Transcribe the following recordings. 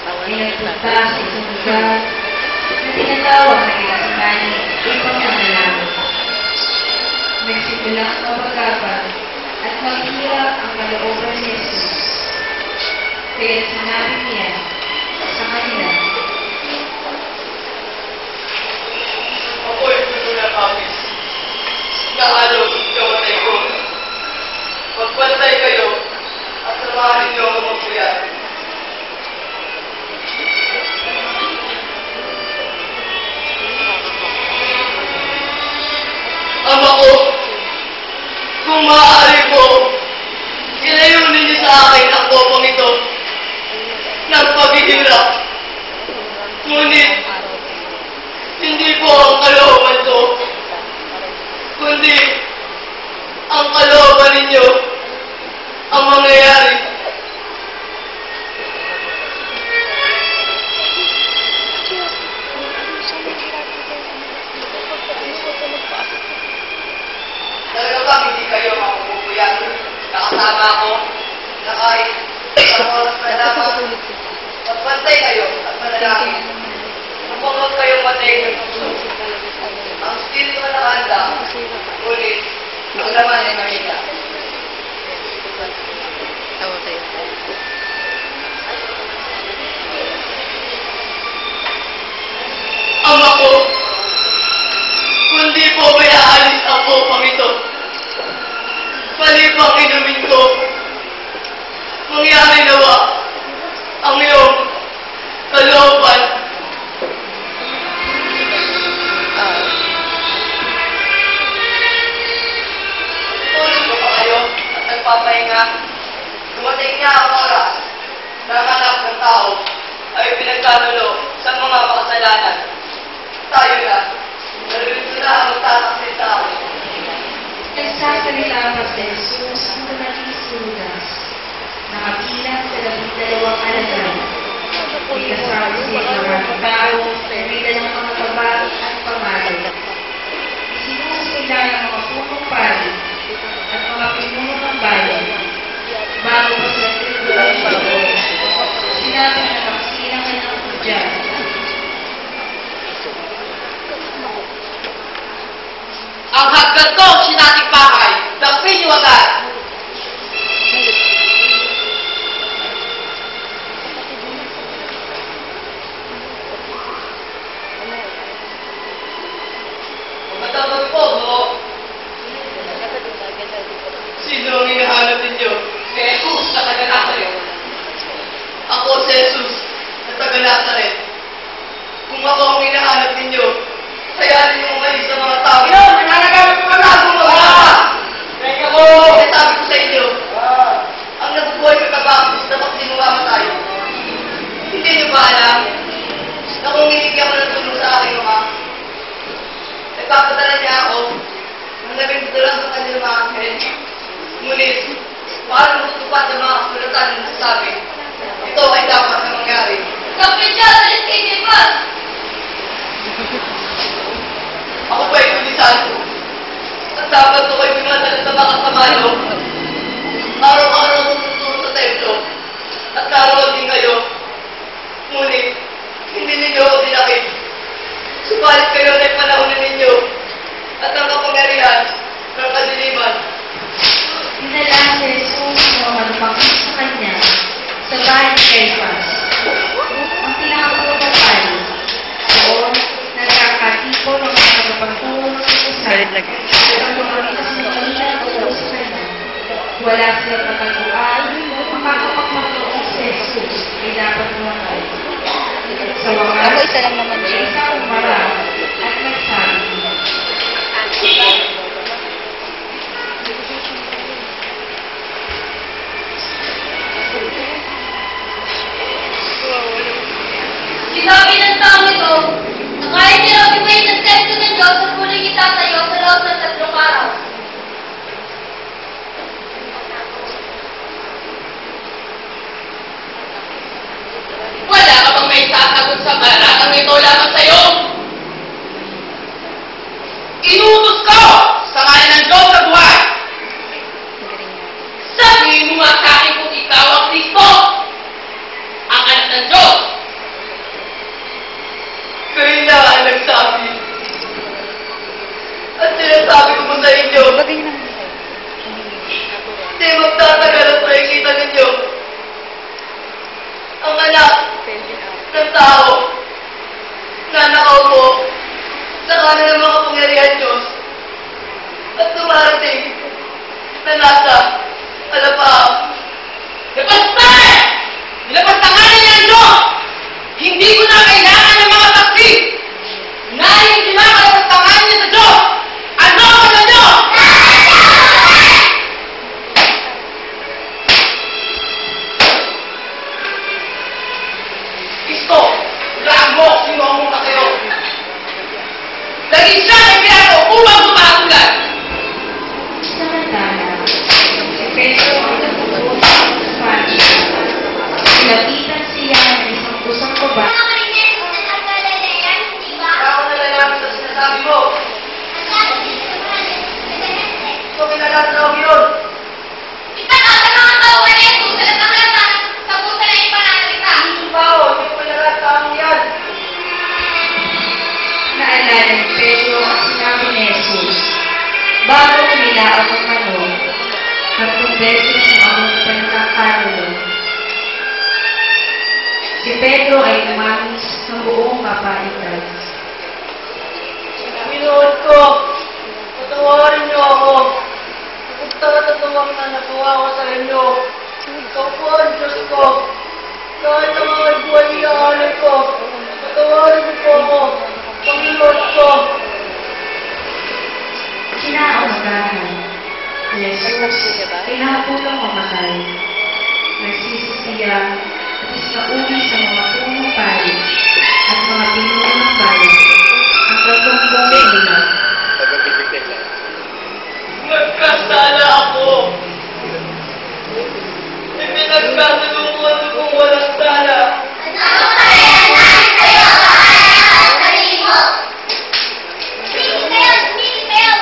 ay nagpunta sa isang lugar na tinatawag na Getsemani upang manalangin. Nagsimulang mapagkabal at maghirap ang kalooban ni Jesus. Kaya sinabi niya sa kanila, ako'y puno ng amis. Nahalog ang kamatay ko. Magbantay kayo at samahan niyo ang magpuyat. Ama ko, kung maaari po, ilayunin niyo sa akin ang kopong ito ng paghihirap. Ngunit, hindi po ang kalooban ko, kundi ang kalooban ninyo ang mangyayari. Talaga ba hindi kayo makukuyan? Nakasama ako na kahit ang oras na lamang magbantay kayo at manalangin. Upang huwag kayong matayin ng puso. Ang spirito na nakahanda, ngunit ang laman ay mahina. Ama ko, kundi po may aalis ang upang ito. Palibang inumin ko, mangyari nawa ang iyong kalooban. Tulog ko pa kayo at nagpapahinga. Dumating niya ang oras na ang anak ng tao ay pinagkanulo sa mga makasalanan. Tayo na, narito na ang magtataksil sa akin. Nagsasalita ang Pag Jesus ang dumating si Judas, nakabilang sa 12 alagad. May kasama siya ng maraming tao, may dalang mga babae at pamalo. Sinusunod ng mga punong pari at mga pinuno ng bayan. Bago pa sa tribunal ito, sinabi na nakasilang ka ng Hudyan. Ang hagdan ko, sinating bahay, dapin niyo agad. Matapos po, mo. Sino ang hinahanap ninyo? Si Jesus na taga Nazaret. Ako si Jesus na taga Nazaret. Kung ako ang hinahanap ninyo, kayanin niyo umalis sa mga tao. Yan! Nananagamit ko na ako mga! Teka ko! Kaya sabi ko sa inyo, ang nabubuhay sa kabakos na pag mamatay. Hindi niyo ba alam na kung hinigyan ko ng tulong sa aking mga, nagpapadala niya ako ng 12 sa kanilang mga anghel. Ngunit, paano matutupad ang mga kasulatan na nasabi? Ito ay dapat na mangyari. Kapit siya! Alis kay Dimas! Ako ba'y tulisan? At dapat ko kayo pinadala sa mga kamalo. Araw-araw tututuro sa templo. At karoon din kayo. Ngunit, hindi ninyo ako dinakit. Subalit kayo na panahon ninyo. At ang kapangyarihan ng kadiliman. Dinala si Jesus na malupakit sa kanya sa bahay ni Caiaphas, ang pinakaunang pari. Doon, nagkakatipon ng mga kapagtulong sa kusan at ang lumamitas na kanila ang ulo sa kanya. Wala silang kataguan, makakapagmagloong si Jesus ay dapat bumatay. Sa wakas, Ako isa lang naman siya. isa umarap at nagsabi, Sinabi ng taong ito, na kahit nilagay ng teksto ng Diyos at muling itatayo sa loob ng 3 araw. Wala ka bang may sasagot sa baratang ito lamang sa'yo? Inutos ka! beses ang among pinagkakaroon. Si Pedro ay umamis ng buong mapaitan. Pinood ko, patawarin niyo ako. Kapag tatawang na nagawa ko sa inyo. Ikaw po ang Diyos ko. Kahit ang mga buwan nilalay ko, patawarin niyo po ako. Panginoon ko. Kinaumagahan, Jesus ay nakapulang mamatay. Nagsisisiya at isnauli sa mga punong pari at mga pinuno ng bayan ang pagtumpong nila. Nagkasala ako. Hindi nagkasalungan kung walang sala. Ano kaya namin sa'yo? Kaya ako sa sarili mo! Sumili kayo!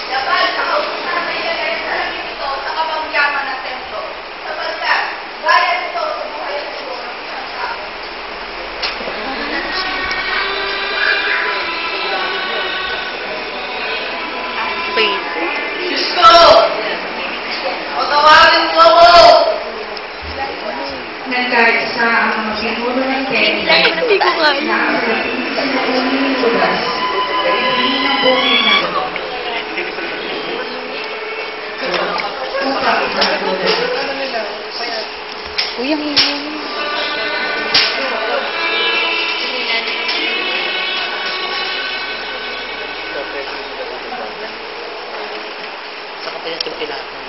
Dapat sa kautusan na ilagay sa langit ito sa kapangyaman ng templo. Sapagkat, bayan ito sa buhay at tubo ng isang tao. Diyos ko! Patawarin mo ako! Nagkaisa ang mga pinuno ng templo na ang dating sinauni ni Judas at ibigin ng bukid na upang ipagdulas. Uy, ang ingay. Saka pa yung tinapon.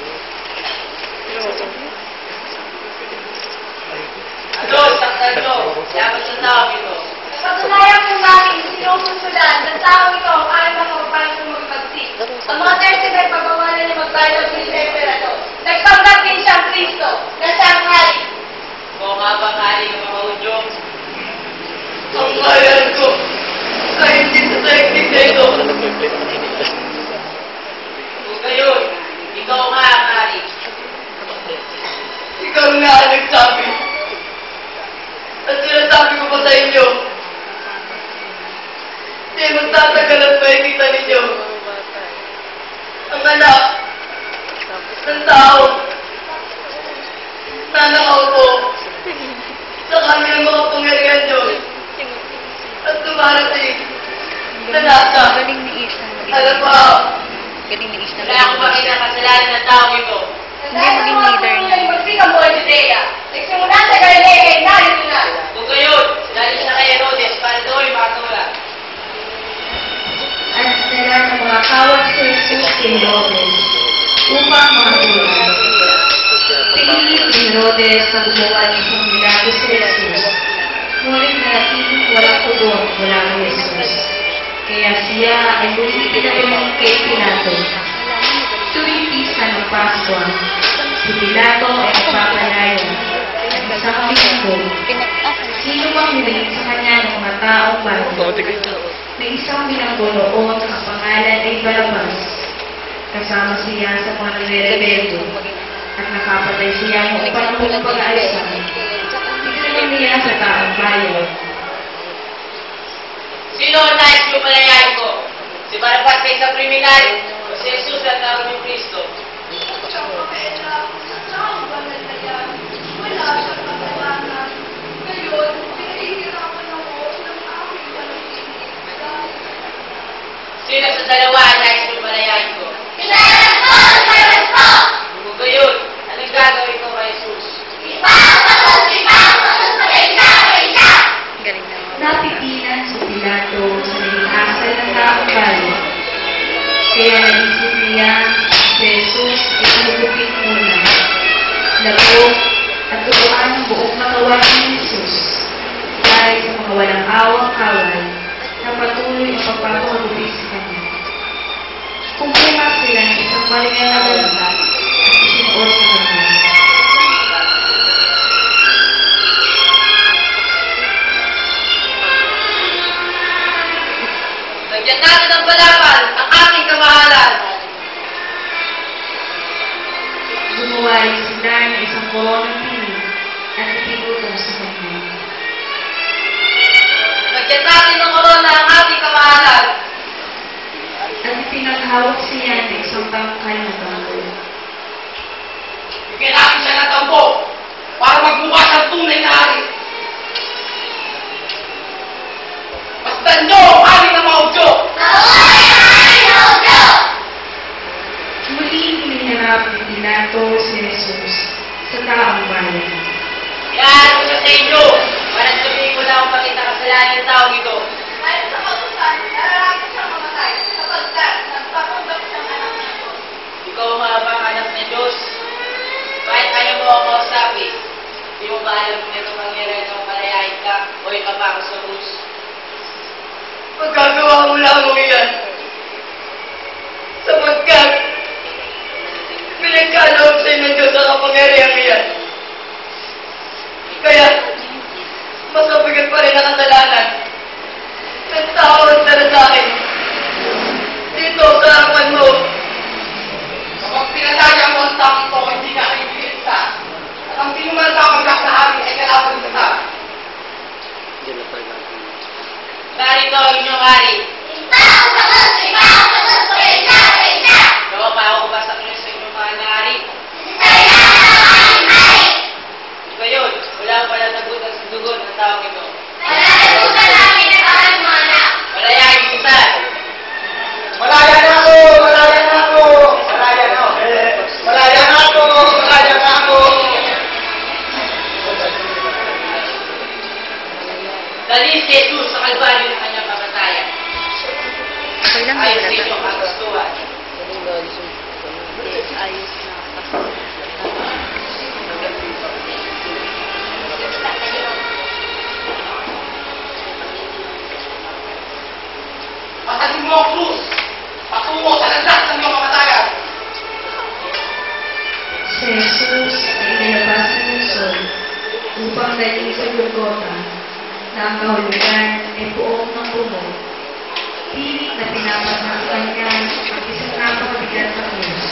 Ano? Saktan nyo! Laban sa tao ito. Napatunayan po namin sinusundan ng tao ito ang ayaw na magpalang magpagsik. Ang mga testigo ay pagbawalan niya magbayad sa emperador. Nagpanggap din siyang Kristo na siyang hari. Oo nga ba kari ng mga udyong? Ang bayan ko! Kahit sa daigdig na ito! Kung gayon, ikaw nga ang hari. Ikaw nga ang nagsabi. At sinasabi ko pa sa inyo, hindi magtatagal at makikita ninyo ang anak ng tao na nakaupo sa kanilang mga pangyarihan Diyos at dumarating na nasa Galing ni Isha. alapaw. Galing ni Isha. Wala akong makita kasalanan ng tao ito. Hindi maging leader niya. Magsik ang buhay Judea. Nagsimula sa Galilea ay narito na. Kung gayon, dahil siya kay Herodes para doon makatulad. At dala ng mga kawat si Jesus kay Herodes upang makatulad. Tingin ni Herodes na gumawa ng isang milagro sa Jesus. Ngunit nanatiling walang tugon mula kay Jesus. Kaya siya ay muling pinatuloy kay Pilato. Tuwing pista ng Pasko, si Pilato ay nagpapalaya at isang linggo. Sino bang humiling sa kanya ng mga taong bago? Na isang binangguloon ang pangalan ay Barabas. Kasama siya sa mga nire-rebeldo at nakapatay siya ng panahon ng pag-aayos. Itinanong niya sa taong bayan. Sino ang nais yung palayain ko? Si Barabas ay isang kriminal o si Jesus at tawag yung Kristo? Sino sa dalawa ang nais yung palayain ko? Kailangan ko! Kailangan ko! Kung gayon, anong gagawin ko kay Jesus? Ipapatol! Ipapatol! Patay siya! Patay siya! Galing na. Napigilan si Pilato sa naging asal ng taong bayan. Kaya naisip niya si Jesus ay hugupin muna. Labog at turuan ng buong katawan ni Jesus dahil sa mga walang awang kawal na patuloy ang pagpapahagupit sa kanya. Kumuha sila ng isang malingan na balita at isinuot sa kanya. Lagyan natin ng balapan ang aking kamahalan. Gumawa rin sila ng isang koronang piling at ipinutong sa kanya. Lagyan natin ng korona ang aking kamahalan. At ipinaghawak siya ng isang tangkay na tangkol. bigyan natin siya ng tampo para magmukha siyang tunay na hari. Masdan nyo ang hari ng mga Hudyo! Muling hiniharap ni Pilato si Jesus sa taong bayan. Yan ko sa inyo! Para sabihin ko na kung bakit nakasalanan ng taong ito. Ayon sa kautusan, nararapat siyang mamatay sapagkat nagpapanggap siyang anak ng Diyos. Ikaw nga ba ang anak ng Diyos? Bakit ayaw mo ako kausapin? Di mo ba alam kung ito mangyari na palayain ka o ipapako sa krus? Magagawa mo lamang iyan. Sapagkat pinagkaloob sa inyo ng Diyos ang kapangyarihan iyan. Kaya, mas mabigat pa rin ang kasalanan ng tao at dala sa akin. Dito, sa harapan mo. Kapag pinalaya mo ang takot ko, hindi ka kaibigan sa. At ang sino man papaglak sa amin ay kalaban sa sa. Narito ang inyong hari. Gawa pa ako ba sa krus sa inyong mahal na hari? Ngayon, wala pala nagutan sa dugo ng taong ito. Malayain kita. Malaya na ako! Malaya na ako! Malaya na ako! Malaya na ako! Malaya na ako! Dalhin si Jesus sa kalbaryo ng kanyang kamatayan. Okay lang, Ayon sa wala inyong pa. kagustuhan. Ayos na. Masalin mo ang krus. Patungo sa landas ng iyong kamatayan. Si Jesus ay nilabas ng lungsod upang dalhin sa Golgotha na ang kahulugan ay buong ng bumo. Pilit na pinapasaktan niya ang isang napakabigat na krus.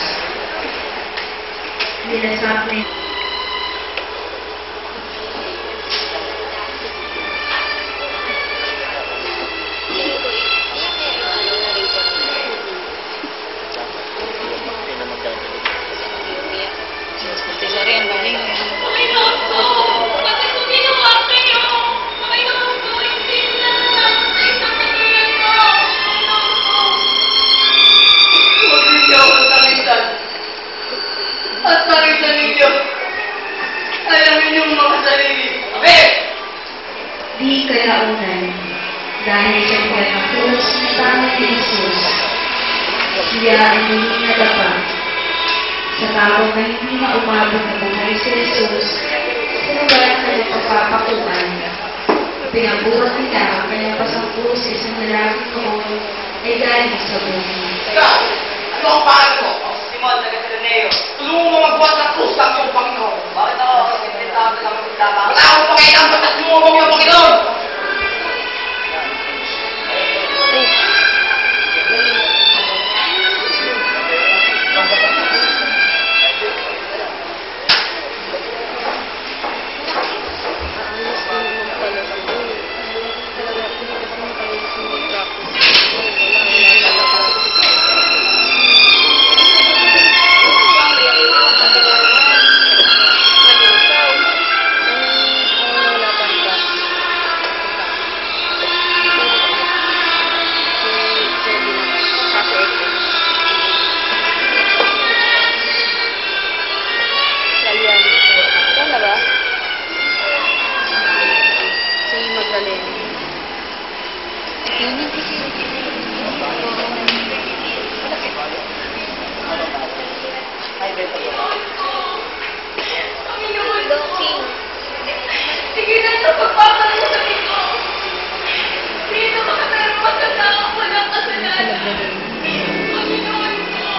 Nilasap ni Sorry, ang galing. Panginoon ko, bakit mo ginawa kayo? Panginoon ko, hindi na sa isang katulad ko. Panginoon ko. Huwag ninyo ang tangitan. At tangitan ninyo. Alamin niyong mga sarili. Amen! di kalaunan dahil sa bigat ng krus na tama ni Jesus. Siya ay muling nadapa. Sa tao na hindi na umabot na buhay si Jesus, sa lugar ng kanyang pagpapakuan, pinagbuhat nila ang kanyang pasangko sa isang lalaking noon ay galing sa buhay. Ikaw, ano ang pangalan mo? Ako si Simon, taga-Sireneo. Tulungan mo magbuhat ng krus ng iyong Panginoon. Bakit ako? Kasi pinitawag lang ang magdama. Wala akong pakailang batas mo ang iyong Panginoon! Sige na sa pagpapalusabi ko. Dito ka na pero magkasama ko ng kasalanan. Panginoon ko.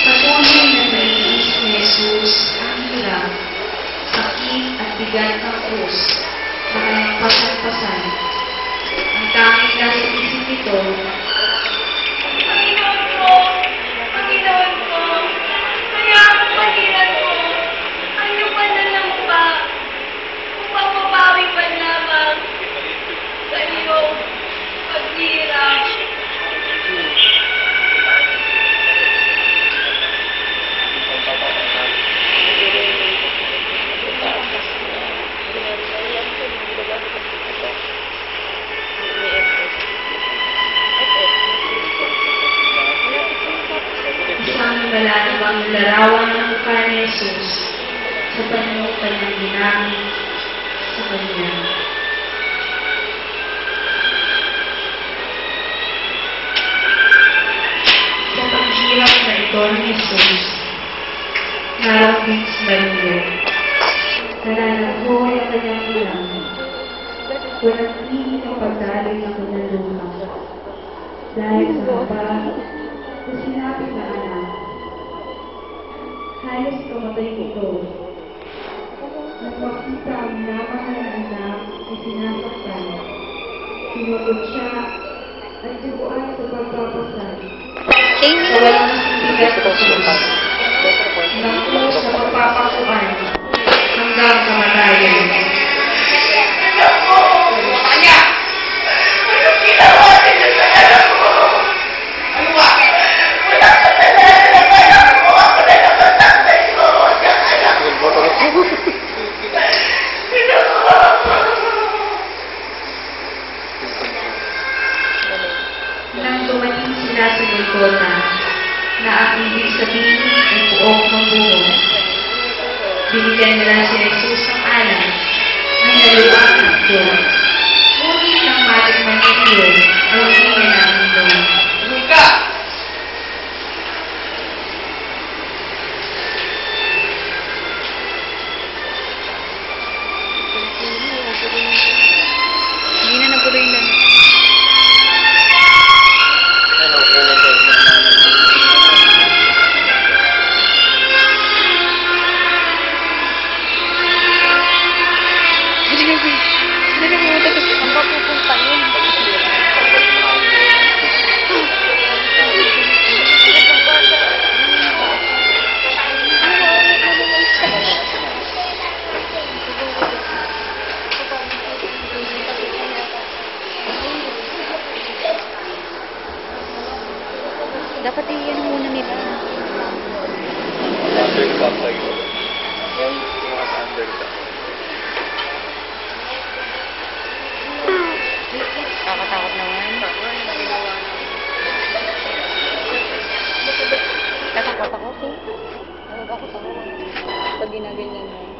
Patuloy na naiis ni Jesus ang hirap, sakit at bigat ng krus na kanyang pasan-pasan. Ang tanging nasa isip nito, Panginoon ko. Panginoon ko. Kaya ako mahirap ko. Ano pa na lang Jesus sa panunutan ng ginamit sa Kanya. Sa paghirap na ito ni Jesus, naroon din si Maria. Nananahoy ang kanyang ilang. Walang tingin ang pagdaloy ng kanyang luha. Dahil sa haba na sinabi na anak, halos kamatay ito. Nang makita ang minamahal na anak ay sinasaktan, sinugod siya at subuan sa pagpapasal. Sa walang masindigat na Diyos. Nangkus sa pagpapakuan hanggang kamatayan. Kanya! Ano ginawa nila sa anak ko? Ano ba? Wala ka kasalanan ng anak ko. Ako na nakatatay ko sa anak ko. Nang dumating sila sa Golgotha, na ang ibig sabihin ay puok ng buhok, binigyan nila si Jesus ng alam na naluwag ng Diyos. Ngunit nang matikman niyo ay hindi niya namin doon. Tulog ka! Hindi na naguloy na. Hindi na pumunta kasi ang papupunta yun. Dapat iyan muna nila. Nakakatakot naman. Natakot ako, eh. Nakakatakot ako. Pag ginaganyan mo.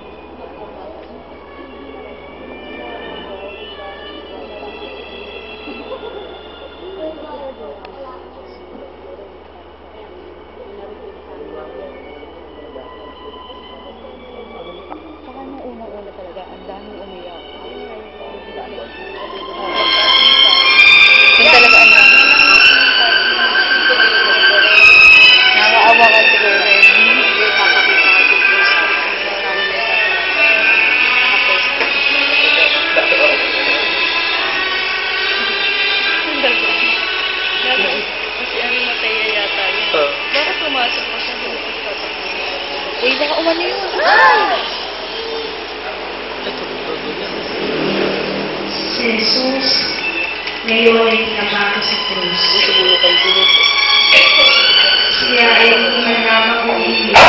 Saka nung unang-una talaga, ang daming umiyak. Yun talaga ano. Nakakaawa ka siguro na yun. Kasi ano mataya yata yun. Bakit pumasok ko siya? Uy, baka umano yun. Si Jesus, ngayon ay pinapako sa krus. Siya ay hindi man lamang umiiyak.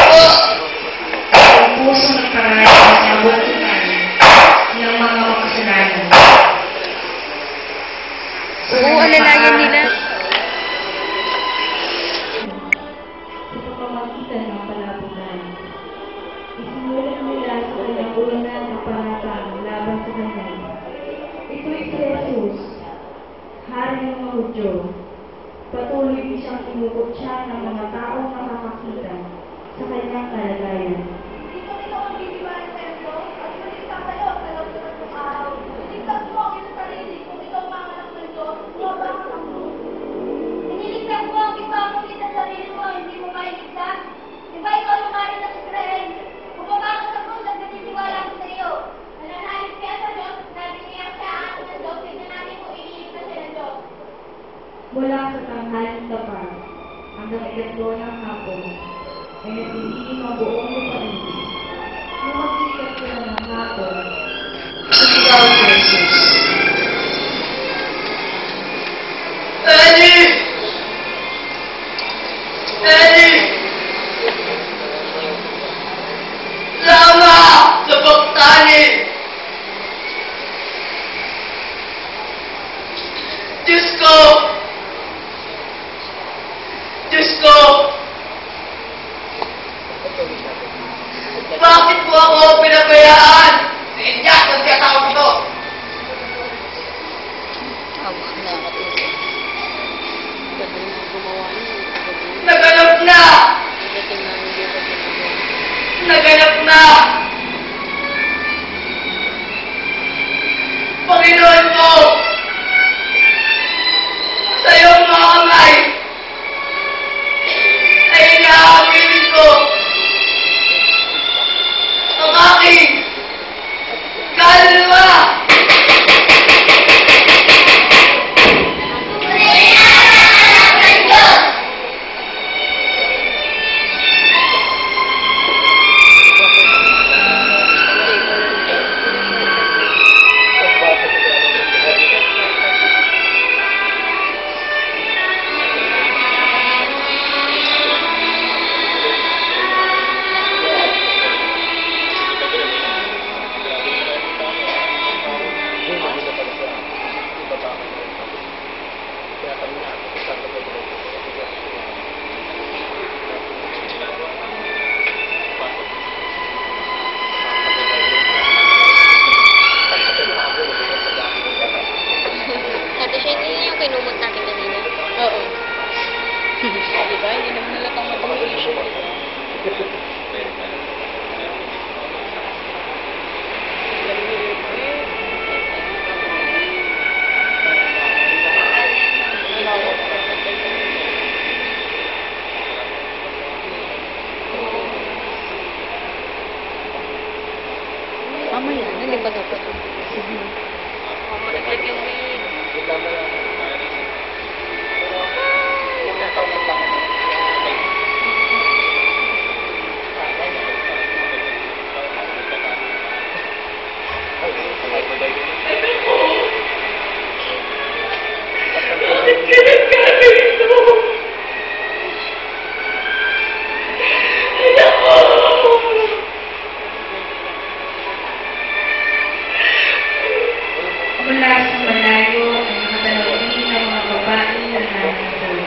Ang puso ng paraan ay nabututan ng mga makasalanan. Oo, alalayan nila. Sa pamamagitan ng palabunan, isinulat nila sa kanyang una na paratang laban sa kanya. Ito'y si Jesus, Hari ng mga Hudyo. Patuloy din siyang tinukot-siya ng mga taong nakakakita sa kanyang kalagayan. Dito ito ang biniwan sa iyo at sulitan kayo sa loob ng tatlong araw. Sulitan mo ang iyong sarili kung ikaw mga anak ng Diyos, huwag ang krus. Iniligtas mo ang ikaw ngunit ang sarili mo, hindi mo mailigtas. Diba ikaw yung hari ng Israel? Kung babangon sa krus, ang naniniwala ko sa iyo. Nananalig kaya sa Diyos, sabi niya siya ang anak ng Diyos, tignan natin kung iniligtas siya ng Diyos. Mula sa tanghaling tapat hanggang ilatlo ng hapon ay nagdidilim ang buong lupain. Nung magsikat sila ng hapon, sumigaw si Jesus. Eli! Eli! Lama! Sabachthani! Diyos ko! Diyos ko! naganap na. Panginoon ko, sa iyong mga kamay ay inaaminin ko ang aking kaluluwa. Ate Shane, yun yung kinumot natin kanina. Oo. Diba? Hindi naman nalatang madumi issue. Mamaya, nalipat ako. Naglag yung maid. Mula sa malayo ay nakatanaw din ng mga babae na nananapoy.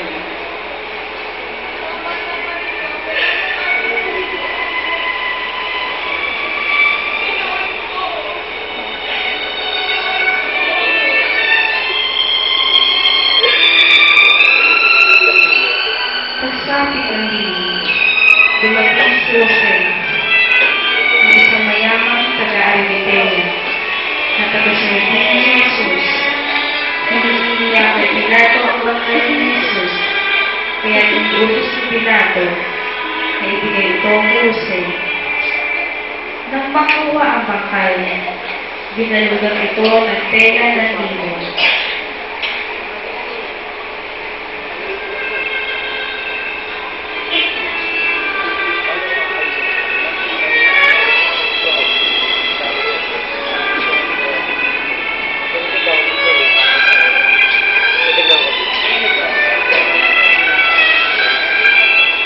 Pagsapit ng dilim, dumating si Jose, ang isang mayamang taga-Arimatea, na taga-sunodin ni Jesus. Hinihingi niya kay Pilato ang bangkay ni Jesus, kaya inutos si Pilato na ibigay ito kay Jose. Nang makuha ang bangkay, binalugan ito ng tela ng lino.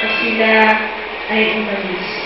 At sila ay umalis.